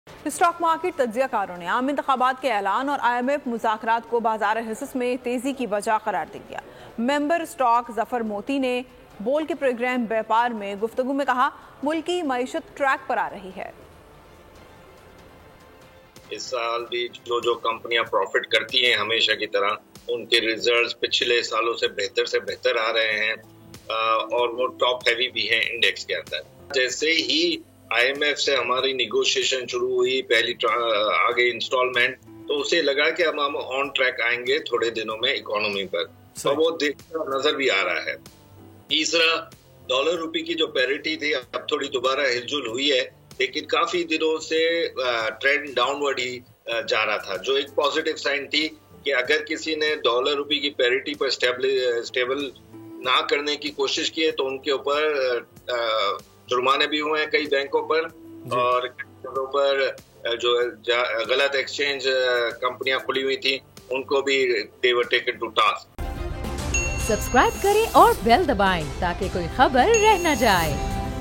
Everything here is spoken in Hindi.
स्टॉक मार्केट तज्जियाकारों ने आम इंतखाबात के ऐलान और IMF मुज़ाकरात को बाजार हिस्स में तेजी की वजह करार दे दिया। मेंबर स्टॉक जफर मोती ने बोल के प्रोग्राम व्यापार में गुफ्तगू में कहा, मुल्क की मईशत ट्रैक पर आ रही है। इस साल भी जो कंपनियां प्रॉफिट करती हैं हमेशा की तरह, उनके रिजल्ट्स पिछले सालों से बेहतर आ रहे हैं और वो टॉप हैवी भी हैं इंडेक्स के अंदर। जैसे ही IMF से हमारी निगोशिएशन शुरू हुई, पहली आगे इंस्टॉलमेंट, तो उसे लगा कि हम ऑन ट्रैक आएंगे थोड़े दिनों में इकोनॉमी पर, तो वो नजर भी आ रहा है। तीसरा, डॉलर रुपए की जो पैरिटी थी अब थोड़ी दोबारा हिलजुल हुई है, लेकिन काफी दिनों से ट्रेंड डाउनवर्ड ही जा रहा था, जो एक पॉजिटिव साइन थी कि अगर किसी ने डॉलर रुपए की पैरिटी पर स्टेबल ना करने की कोशिश की है तो उनके ऊपर जुर्माने भी हुए हैं कई बैंकों पर, और पर जो गलत एक्सचेंज कंपनियां खुली हुई थी उनको भी they were taken to task. Subscribe करें और बेल दबाएं ताकि कोई खबर रह न जाए।